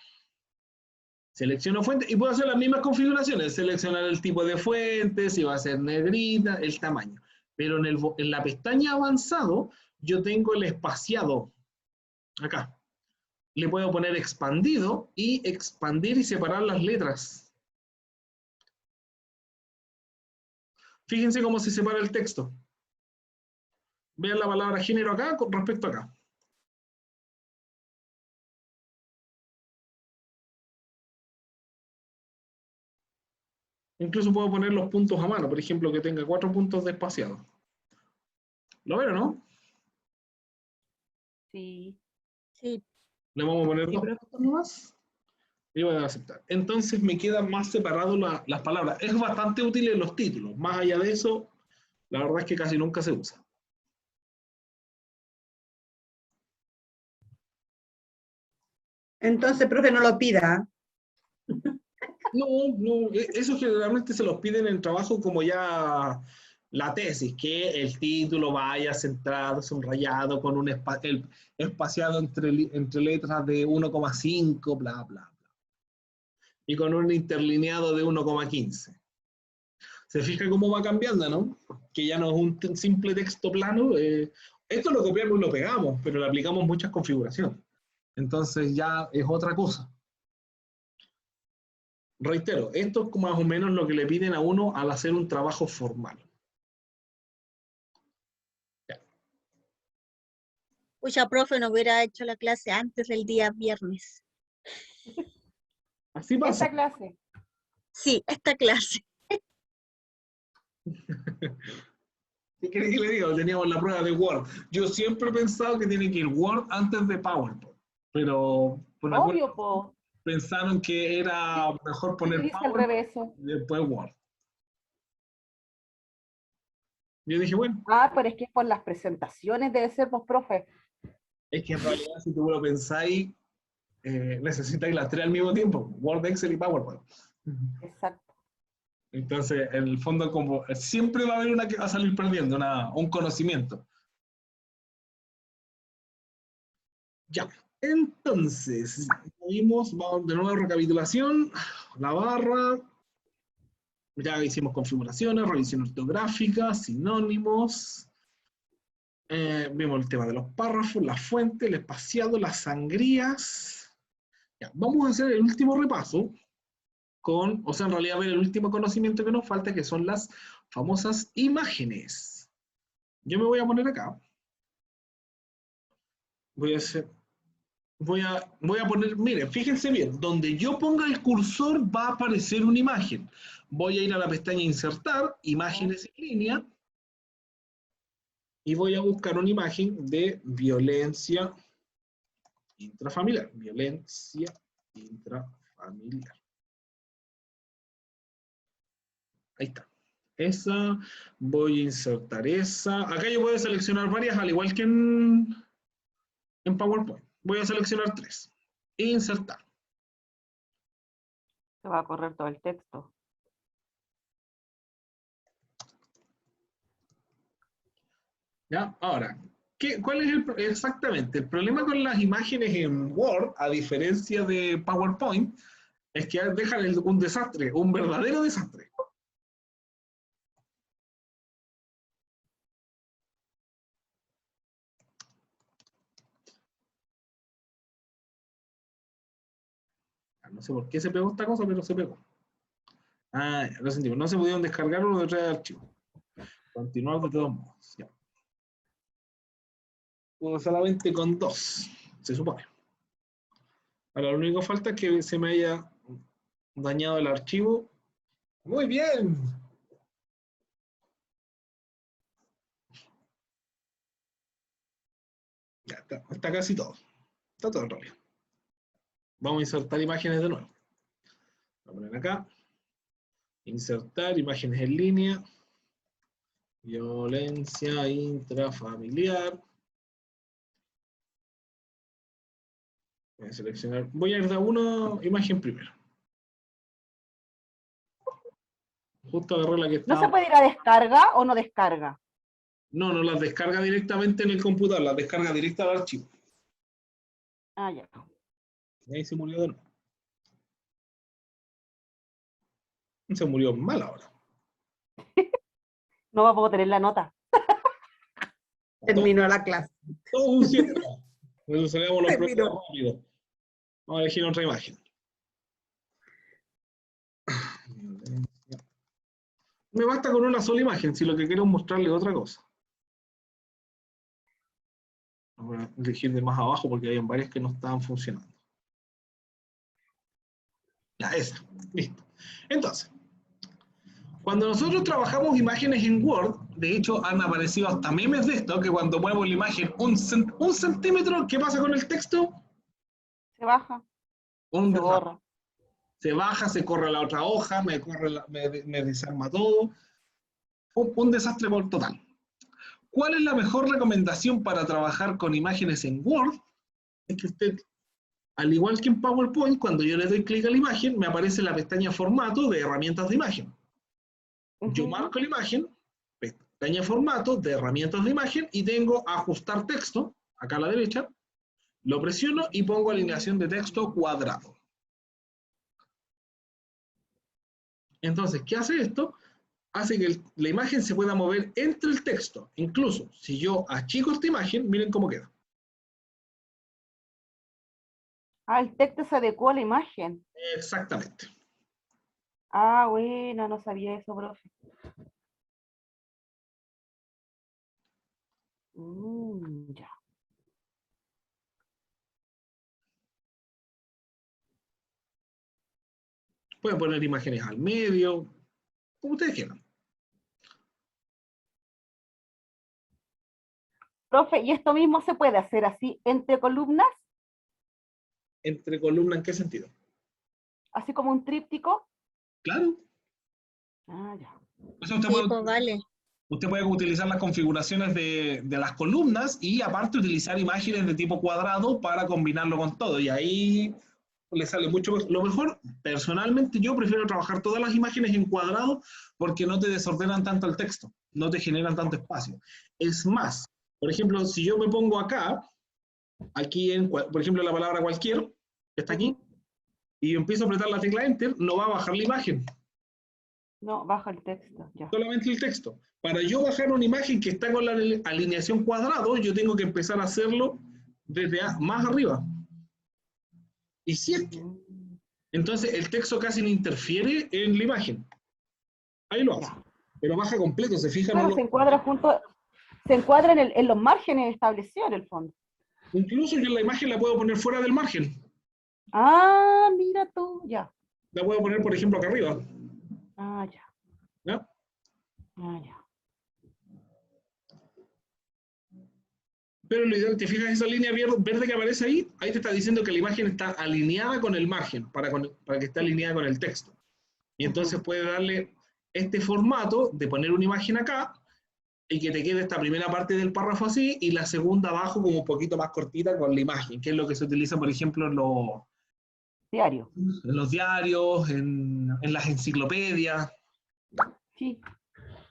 selecciono fuente y puedo hacer las mismas configuraciones, seleccionar el tipo de fuente, si va a ser negrita, el tamaño. Pero en la pestaña avanzado, yo tengo el espaciado, acá. Le puedo poner expandido y expandir y separar las letras. Fíjense cómo se separa el texto. Vean la palabra género acá con respecto a acá. Incluso puedo poner los puntos a mano, por ejemplo, que tenga 4 puntos de espaciado. ¿Lo ven o no? Sí. Sí. Le vamos a poner Sí, 2 puntos nomás. Y voy a aceptar. Entonces me quedan más separadas las palabras. Es bastante útil en los títulos. Más allá de eso, la verdad es que casi nunca se usa. Entonces, profe, no lo pida. No, eso generalmente se los piden en trabajo como ya la tesis, que el título vaya centrado, subrayado, con un espaciado entre letras de 1,5, bla, bla, bla. Y con un interlineado de 1,15. Se fija cómo va cambiando, ¿no? Que ya no es un simple texto plano. Esto lo copiamos y lo pegamos, pero le aplicamos muchas configuraciones. Entonces ya es otra cosa. Reitero, esto es más o menos lo que le piden a uno al hacer un trabajo formal. Ya. Pucha, profe, no hubiera hecho la clase antes del día viernes. Así pasa. Esta clase. Sí, esta clase. ¿Qué quiere que le diga? Teníamos la prueba de Word. Yo siempre he pensado que tiene que ir Word antes de PowerPoint, pero por alguna Obvio, razón po. pensaron que era mejor ¿Qué poner dice al PowerPoint revés? y después Word. Yo dije, bueno, Ah, pero es que por las presentaciones debe ser, pues, profe. es que en realidad si tú lo pensáis, necesitáis las 3 al mismo tiempo, Word, Excel y PowerPoint. Exacto. Entonces, en el fondo, como siempre va a haber una que va a salir perdiendo, un conocimiento. Ya, entonces, vamos de nuevo a recapitulación, la barra, ya hicimos configuraciones, revisión ortográfica, sinónimos, vimos el tema de los párrafos, la fuente, el espaciado, las sangrías. Ya, vamos a hacer el último repaso, o sea, en realidad ver el último conocimiento que nos falta, que son las famosas imágenes. Yo me voy a poner acá. Voy a poner, miren, fíjense bien, donde yo ponga el cursor va a aparecer una imagen. Voy a ir a la pestaña Insertar, Imágenes en línea, y voy a buscar una imagen de violencia intrafamiliar. Violencia intrafamiliar. Ahí está. Esa, voy a insertar esa. Acá yo puedo seleccionar varias, al igual que en PowerPoint. Voy a seleccionar 3. E insertar. Se va a correr todo el texto. ¿Ya? Ahora, ¿cuál es exactamente? El problema con las imágenes en Word, a diferencia de PowerPoint, es que dejan un desastre, un verdadero desastre. No sé por qué se pegó esta cosa, pero se pegó. Ah, ya, lo sentimos. No se pudieron descargar uno de 3 archivos. Continuar de todos modos. Ya. Solamente con 2, se supone. Ahora, lo único que falta es que se me haya dañado el archivo. Muy bien. Ya está casi todo. Está todo en realidad. Vamos a insertar imágenes de nuevo. Vamos a poner acá. Insertar imágenes en línea. Violencia intrafamiliar. Voy a seleccionar. Voy a ir de una imagen primero. Justo agarré la que ¿No estaba. se puede ir a descarga o no descarga? No, no las descarga directamente en el computador, las descarga directa al archivo. Ah, ya. Y ahí se murió de nuevo. Se murió mal ahora. No va a poder tener la nota. Terminó la clase. Todo un 7. Resolvemos los Terminó. problemas rápido. Vamos a elegir otra imagen. Me basta con una sola imagen, si lo que quiero es mostrarle otra cosa. Voy a elegir de más abajo porque había varias que no estaban funcionando. Ya, esa. Listo. Entonces, cuando nosotros trabajamos imágenes en Word, de hecho han aparecido hasta memes de esto, que cuando muevo la imagen un centímetro, ¿qué pasa con el texto? Se baja, Un se desastre. borra. Se baja, se corre a la otra hoja, me desarma todo. Un desastre total. ¿Cuál es la mejor recomendación para trabajar con imágenes en Word? Es que usted, al igual que en PowerPoint, cuando yo le doy clic a la imagen, me aparece la pestaña Formato de herramientas de imagen. Yo marco la imagen, pestaña Formato de herramientas de imagen, y tengo Ajustar texto, acá a la derecha, lo presiono y pongo alineación de texto cuadrado. Entonces, ¿qué hace esto? Hace que la imagen se pueda mover entre el texto. Incluso, si yo achico esta imagen, miren cómo queda. Ah, el texto se adecuó a la imagen. Exactamente. Ah, bueno, no sabía eso, profe. Ya. Pueden poner imágenes al medio, como ustedes quieran. Profe, ¿y esto mismo se puede hacer así entre columnas? ¿Entre columnas en qué sentido? Así como un tríptico. Claro. Ah, ya. O sea, Sí, pues vale. usted puede utilizar las configuraciones de las columnas y aparte utilizar imágenes de tipo cuadrado para combinarlo con todo. Y ahí le sale mucho mejor. Lo mejor, personalmente yo prefiero trabajar todas las imágenes en cuadrado porque no te desordenan tanto el texto, no te generan tanto espacio. Es más, por ejemplo, si yo me pongo acá, aquí por ejemplo la palabra cualquier, que está aquí, y yo empiezo a apretar la tecla Enter, no va a bajar la imagen. No, baja el texto, ya. Solamente el texto. Para yo bajar una imagen que está con la alineación cuadrado, yo tengo que empezar a hacerlo desde más arriba. Y si es que, entonces el texto casi no interfiere en la imagen. Ahí lo hace. Pero baja completo, se fijan. Claro, se encuadra junto, se encuadra en los márgenes establecidos en el fondo. Incluso yo la imagen la puedo poner fuera del margen. Ah, mira tú, ya. La puedo poner, por ejemplo, acá arriba. Ah, ya. ¿Ya? Ah, ya. Pero lo ideal, te fijas esa línea verde que aparece ahí, ahí te está diciendo que la imagen está alineada con el margen, para que esté alineada con el texto. Y entonces puedes darle este formato de poner una imagen acá, y que te quede esta primera parte del párrafo así, y la segunda abajo como un poquito más cortita con la imagen, que es lo que se utiliza, por ejemplo, en los diarios, en las enciclopedias, sí,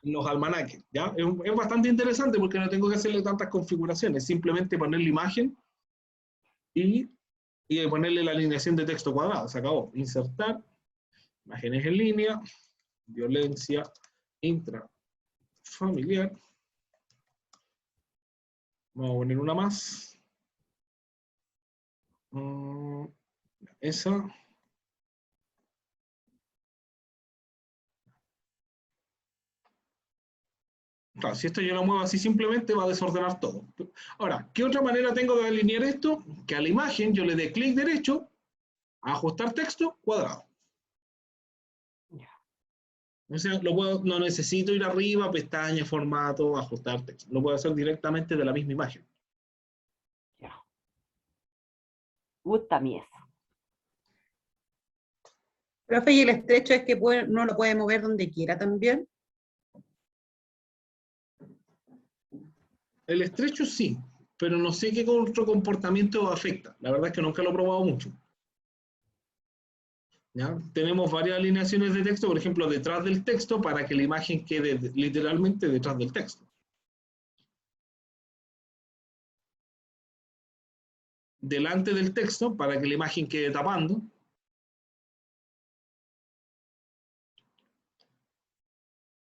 en los almanaques. ¿Ya? Es bastante interesante porque no tengo que hacerle tantas configuraciones, simplemente poner la imagen y ponerle la alineación de texto cuadrado. Se acabó. Insertar, imágenes en línea, violencia intrafamiliar. Vamos a poner una más. Esa. Claro, si esto yo lo muevo así simplemente va a desordenar todo. Ahora, ¿qué otra manera tengo de alinear esto? Que a la imagen yo le dé clic derecho, ajustar texto, cuadrado. O sea, no necesito ir arriba, pestaña, formato, ajustar texto. Lo puedo hacer directamente de la misma imagen. Ya. Gusta a mí eso. Profe, y el estrecho es que no lo puede mover donde quiera también. El estrecho sí, pero no sé qué otro comportamiento afecta. La verdad es que nunca lo he probado mucho. ¿Ya? Tenemos varias alineaciones de texto, por ejemplo, detrás del texto, para que la imagen quede literalmente detrás del texto. Delante del texto, para que la imagen quede tapando.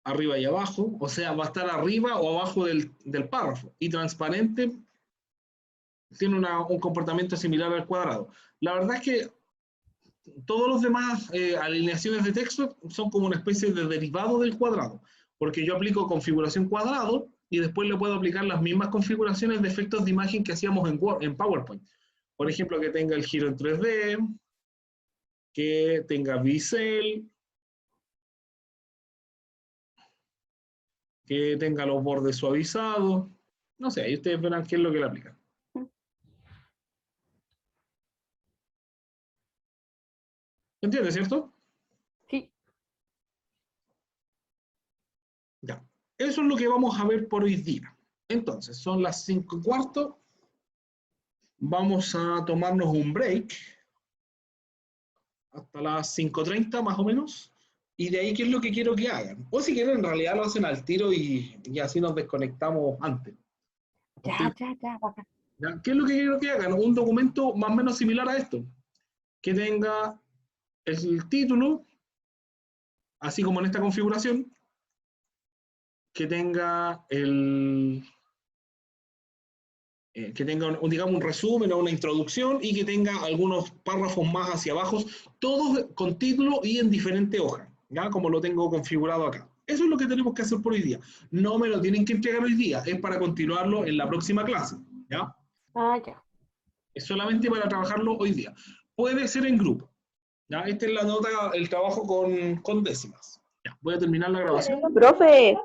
Arriba y abajo, o sea, va a estar arriba o abajo del párrafo. Y transparente tiene un comportamiento similar al cuadrado. La verdad es que todos los demás alineaciones de texto son como una especie de derivado del cuadrado, porque yo aplico configuración cuadrado y después le puedo aplicar las mismas configuraciones de efectos de imagen que hacíamos en PowerPoint. Por ejemplo, que tenga el giro en 3D, que tenga bisel, que tenga los bordes suavizados. No sé, ahí ustedes verán qué es lo que le aplican. ¿Entiendes, cierto? Sí. Ya. Eso es lo que vamos a ver por hoy día. Entonces, son las 5:15. Vamos a tomarnos un break hasta las 5:30 más o menos. Y de ahí, ¿qué es lo que quiero que hagan? O si quieren, en realidad lo hacen al tiro y así nos desconectamos antes. Ya, bacán. ¿Ya? ¿Qué es lo que quiero que hagan? Un documento más o menos similar a esto. Que tenga el título, así como en esta configuración. Que tenga digamos, un resumen o una introducción y que tenga algunos párrafos más hacia abajo, todos con título y en diferente hoja, ¿ya? Como lo tengo configurado acá. Eso es lo que tenemos que hacer por hoy día. No me lo tienen que entregar hoy día, es para continuarlo en la próxima clase, ¿ya? Ah, ya. Es solamente para trabajarlo hoy día. Puede ser en grupo, ¿ya? Esta es la nota, el trabajo con décimas. Ya, voy a terminar la grabación. Profe,